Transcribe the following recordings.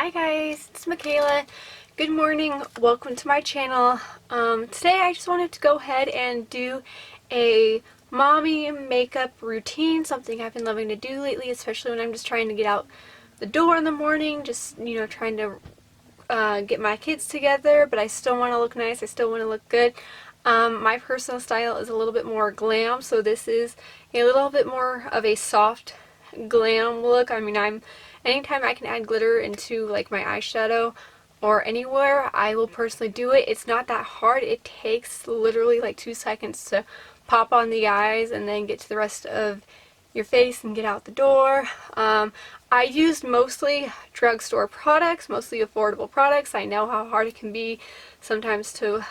Hi guys, it's Machaela. Good morning, welcome to my channel. Today I just wanted to go ahead and do a mommy makeup routine, something I've been loving to do lately, especially when I'm just trying to get out the door in the morning, just, you know, trying to get my kids together, but I still want to look nice, I still want to look good. My personal style is a little bit more glam, so this is a little bit more of a soft glam look. I mean, anytime I can add glitter into like my eyeshadow or anywhere, I will personally do it. It's not that hard. It takes literally like 2 seconds to pop on the eyes and then get to the rest of your face and get out the door. I used mostly drugstore products, mostly affordable products. I know how hard it can be sometimes to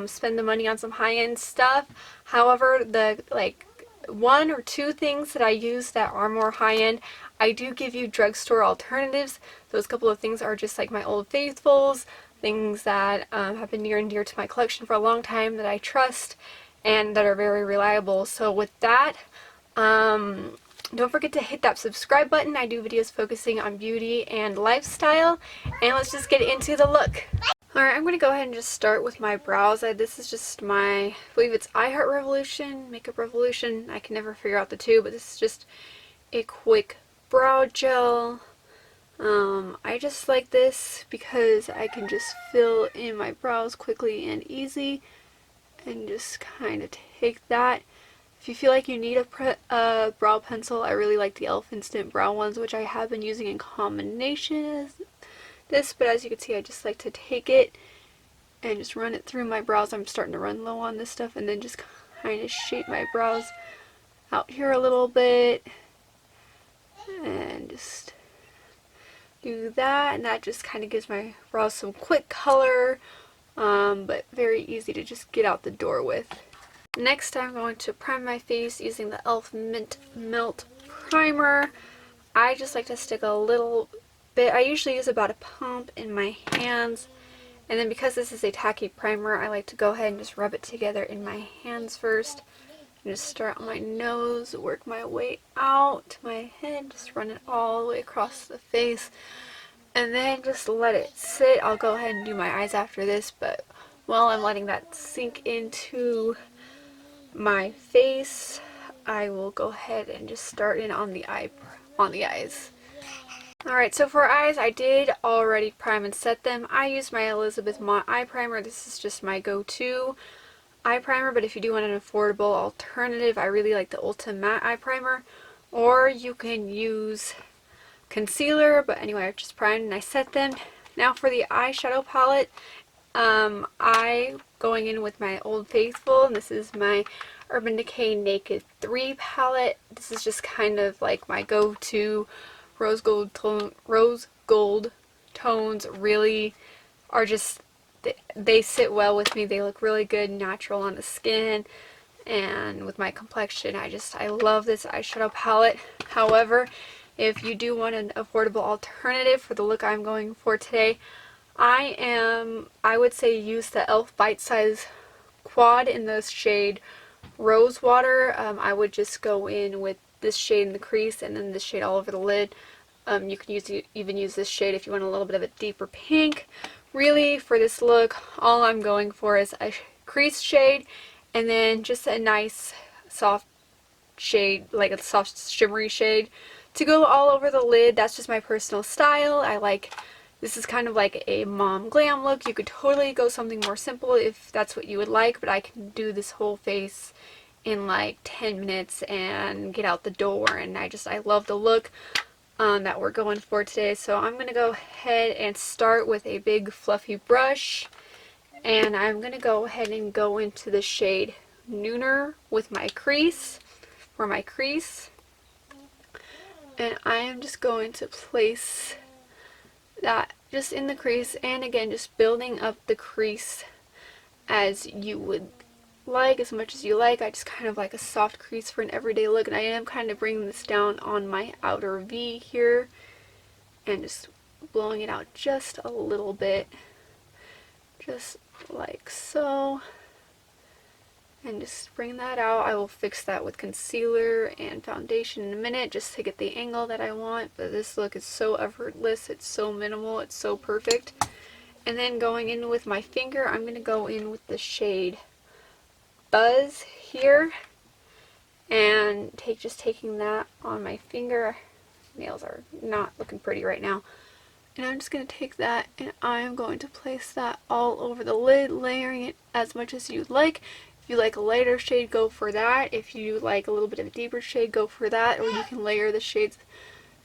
spend the money on some high-end stuff. However, the like 1 or 2 things that I use that are more high-end, I do give you drugstore alternatives. Those couple of things are just like my Old Faithfuls, things that have been near and dear to my collection for a long time that I trust and that are very reliable. So with that, don't forget to hit that subscribe button. I do videos focusing on beauty and lifestyle, and let's just get into the look. Alright, I'm going to go ahead and just start with my brows. This is just my, I believe it's I Heart Revolution, Makeup Revolution. I can never figure out the two, but this is just a quick brow gel. I just like this because I can just fill in my brows quickly and easy and just kind of take that. If you feel like you need a brow pencil, I really like the E.L.F. Instant Brow ones, which I have been using in combination as this, but as you can see, I just like to take it and just run it through my brows. I'm starting to run low on this stuff, and then just kind of shape my brows out here a little bit and just do that, and that just kind of gives my brows some quick color, but very easy to just get out the door with. Next, I'm going to prime my face using the E.L.F. Mint Melt Primer. I just like to stick a little bit. I usually use about a pump in my hands, and then because this is a tacky primer, I like to go ahead and just rub it together in my hands first. And just start on my nose, work my way out to my head, just run it all the way across the face, and then just let it sit. I'll go ahead and do my eyes after this, but while I'm letting that sink into my face, I will go ahead and just start in on the eyes. Alright, so for eyes, I did already prime and set them. I used my Elizabeth Mott eye primer. This is just my go-to eye primer, but if you do want an affordable alternative, I really like the Ulta matte eye primer, or you can use concealer, but anyway, I just primed and I set them. Now for the eyeshadow palette, going in with my Old Faithful, and this is my Urban Decay Naked 3 palette. This is just kind of like my go-to rose gold tones. Really are just, they sit well with me. They look really good, natural on the skin, and with my complexion, I love this eyeshadow palette. However, if you do want an affordable alternative for the look I'm going for today, I would say use the E.L.F. Bite Size Quad in the shade Rose Water. I would just go in with this shade in the crease and then this shade all over the lid. You can even use this shade if you want a little bit of a deeper pink. Really, for this look, all I'm going for is a crease shade and then just a nice soft shade, like a soft shimmery shade to go all over the lid. That's just my personal style. This is kind of like a mom glam look. You could totally go something more simple if that's what you would like, but I can do this whole face in like 10 minutes and get out the door, and I love the look that we're going for today. So I'm going to go ahead and start with a big fluffy brush, and I'm going to go ahead and go into the shade Nooner with my crease, for my crease, and I am just going to place that just in the crease, and again, just building up the crease as you would like, as much as you like. I just kind of like a soft crease for an everyday look, and I am kind of bringing this down on my outer V here and just blowing it out just a little bit, just like so. and just bring that out. I will fix that with concealer and foundation in a minute just to get the angle that I want, but this look is so effortless, it's so minimal, it's so perfect. And then going in with my finger, I'm going to go in with the shade Buzz here, and taking that on my finger. Nails are not looking pretty right now. And I'm just going to take that and I'm going to place that all over the lid, layering it as much as you'd like. If you like a lighter shade, go for that. If you like a little bit of a deeper shade, go for that. Or you can layer the shades,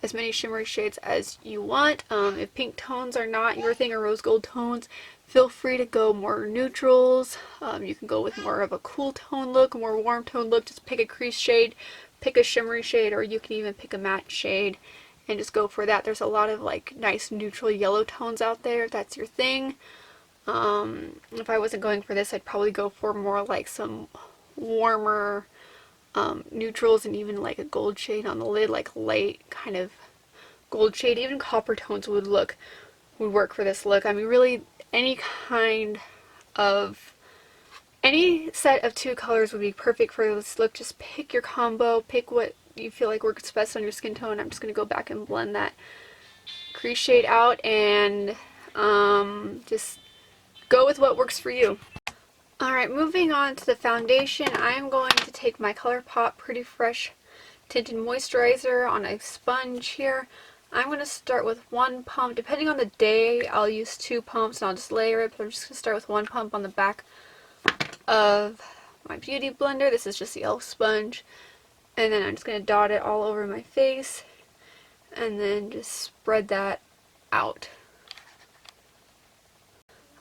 as many shimmery shades as you want. If pink tones are not your thing, or rose gold tones, feel free to go more neutrals. You can go with more of a cool tone look, a more warm tone look. Just pick a crease shade, pick a shimmery shade, or you can even pick a matte shade and just go for that. There's a lot of like nice neutral yellow tones out there if that's your thing. If I wasn't going for this, I'd probably go for more like some warmer neutrals, and even like a gold shade on the lid, like light kind of gold shade. Even copper tones would work for this look. I mean, really any set of 2 colors would be perfect for this look. Just pick your combo, pick what you feel like works best on your skin tone. I'm just going to go back and blend that crease shade out, and just go with what works for you. Alright, moving on to the foundation, I'm going to take my Colourpop Pretty Fresh Tinted Moisturizer on a sponge here. I'm going to start with 1 pump. Depending on the day, I'll use 2 pumps and I'll just layer it, but I'm just going to start with 1 pump on the back of my beauty blender. This is just the E.L.F sponge. And then I'm just going to dot it all over my face and then just spread that out.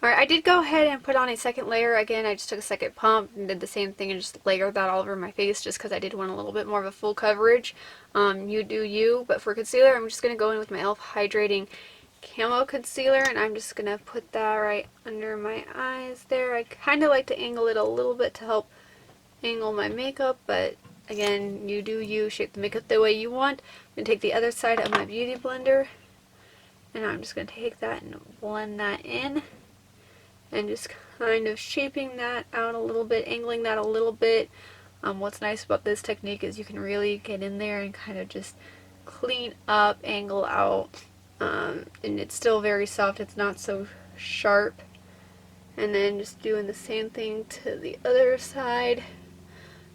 Alright, I did go ahead and put on a second layer. Again, I just took a second pump and did the same thing and just layered that all over my face just because I did want a little bit more of a full coverage. You do you, but for concealer, I'm just going to go in with my E.L.F Hydrating Camo Concealer, and I'm just going to put that right under my eyes there. I kind of like to angle it a little bit to help angle my makeup, but again, you do you, shape the makeup the way you want. I'm going to take the other side of my beauty blender, and I'm just going to take that and blend that in, and just kind of shaping that out a little bit, angling that a little bit. What's nice about this technique is you can really get in there and kind of just clean up, angle out, and it's still very soft, it's not so sharp. And then just doing the same thing to the other side.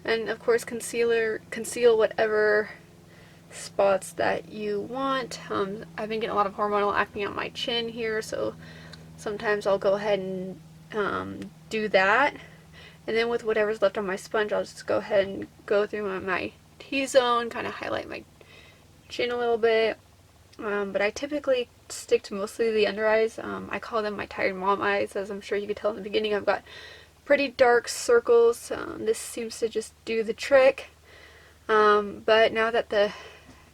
And of course conceal whatever spots that you want. I've been getting a lot of hormonal acne on my chin here, so sometimes I'll go ahead and do that. And then with whatever's left on my sponge, I'll just go ahead and go through my T-zone, kind of highlight my chin a little bit. But I typically stick to mostly the under eyes. I call them my tired mom eyes, as I'm sure you could tell in the beginning. I've got pretty dark circles. This seems to just do the trick. But now that the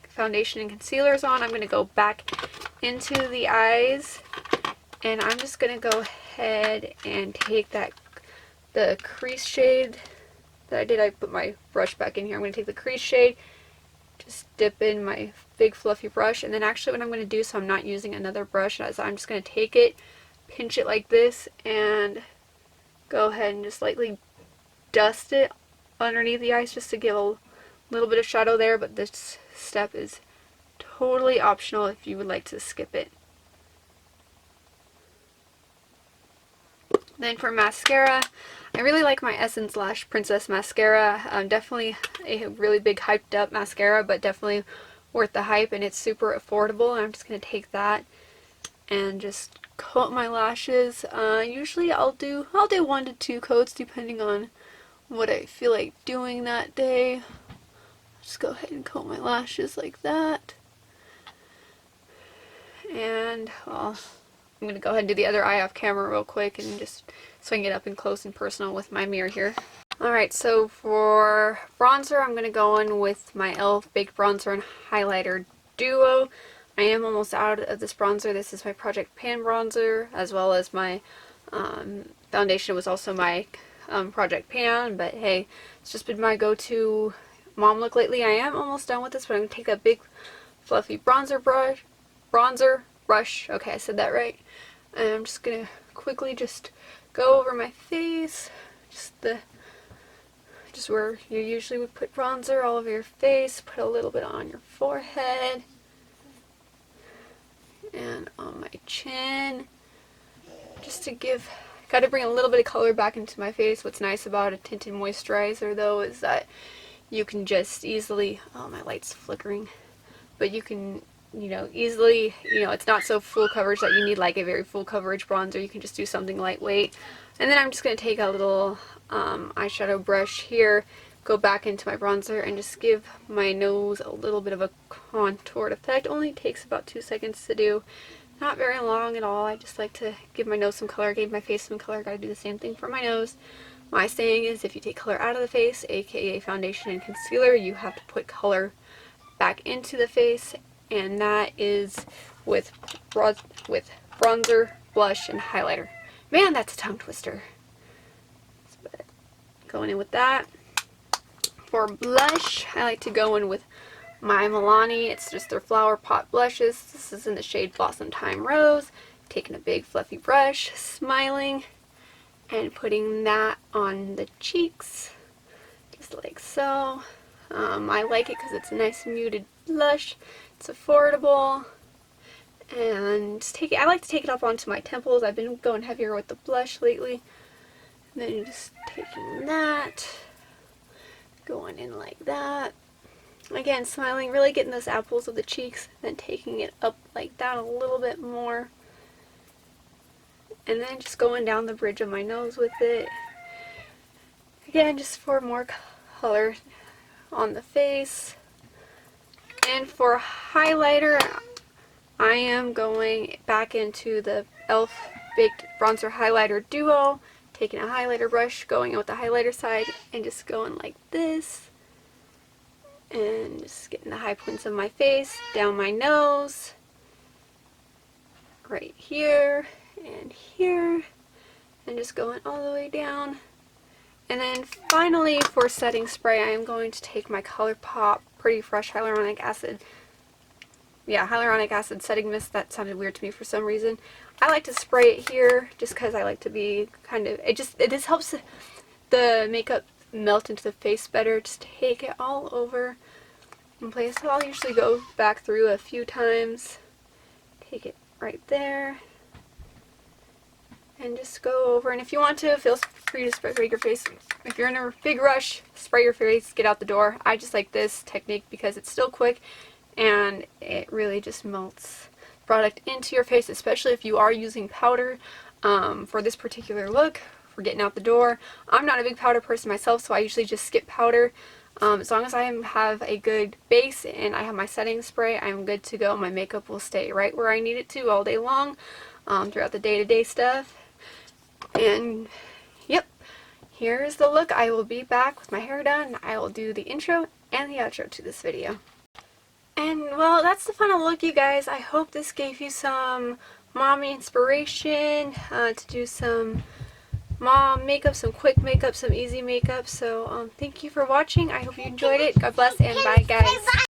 foundation and concealer is on, I'm going to go back into the eyes, and I'm just going to go ahead and take the crease shade that I did. I put my brush back in here. I'm going to take the crease shade, just dip in my big fluffy brush, and then actually what I'm going to do, so I'm not using another brush, is I'm just going to take it, pinch it like this, and go ahead and just lightly dust it underneath the eyes just to give a little bit of shadow there, but this step is totally optional if you would like to skip it. Then for mascara, I really like my Essence Lash Princess Mascara. Definitely a really big hyped up mascara, but definitely worth the hype, and it's super affordable. And I'm just going to take that and just coat my lashes. Usually I'll do 1 to 2 coats depending on what I feel like doing that day. Just go ahead and coat my lashes like that. And well, I'm going to go ahead and do the other eye off camera real quick and just swing it up and close and personal with my mirror here. Alright, so for bronzer, I'm going to go in with my E.L.F. Baked Bronzer and Highlighter Duo. I am almost out of this bronzer. This is my Project Pan bronzer, as well as my foundation was also my Project Pan, but hey, it's just been my go-to mom look lately. I am almost done with this, but I'm going to take that big fluffy bronzer brush, okay, I said that right, and I'm just going to quickly just go over my face, just the just where you usually would put bronzer all over your face. Put a little bit on your forehead and on my chin, just to give, gotta bring a little bit of color back into my face. What's nice about a tinted moisturizer though is that you can just easily, oh, my light's flickering, but you can, you know, easily, you know, it's not so full coverage that you need like a very full coverage bronzer. You can just do something lightweight. And then I'm just going to take a little eyeshadow brush here, go back into my bronzer, and just give my nose a little bit of a contoured effect. Only takes about 2 seconds to do. Not very long at all. I just like to give my nose some color, give my face some color. Gotta do the same thing for my nose. My saying is, if you take color out of the face, aka foundation and concealer, you have to put color back into the face, and that is with bronzer, blush, and highlighter. Man, that's a tongue twister. But going in with that. For blush, I like to go in with my Milani. It's just their Flower Pot blushes. This is in the shade Blossomtime Rose. Taking a big fluffy brush, smiling, and putting that on the cheeks, just like so. I like it because it's a nice muted blush. It's affordable, and just take it. I like to take it up onto my temples. I've been going heavier with the blush lately. And then just taking that, going in like that. Again, smiling, really getting those apples of the cheeks, then taking it up like that a little bit more. And then just going down the bridge of my nose with it. Again, just for more color on the face. And for highlighter, I am going back into the E.L.F. Baked Bronzer Highlighter Duo. Taking a highlighter brush, going in with the highlighter side, and just going like this. And just getting the high points of my face, down my nose, right here, and here, and just going all the way down. And then finally, for setting spray, I am going to take my Colourpop Pretty Fresh Hyaluronic Acid. Yeah, Hyaluronic Acid Setting Mist. That sounded weird to me for some reason. I like to spray it here just because I like to be kind of, it just helps the makeup melt into the face better. Just take it all over in place. So I'll usually go back through a few times. Take it right there. And just go over, and if you want to, feel free to spray your face. If you're in a big rush, spray your face, get out the door. I just like this technique because it's still quick and it really just melts product into your face, especially if you are using powder for this particular look, for getting out the door. I'm not a big powder person myself, so I usually just skip powder. As long as I have a good base and I have my setting spray, I'm good to go. My makeup will stay right where I need it to all day long throughout the day-to-day stuff. And yep, here's the look. I will be back with my hair done. I will do the intro and the outro to this video. And well, that's the final look, you guys. I hope this gave you some mommy inspiration to do some mom makeup, some quick makeup, some easy makeup. So thank you for watching. I hope you enjoyed it. God bless, and bye, guys.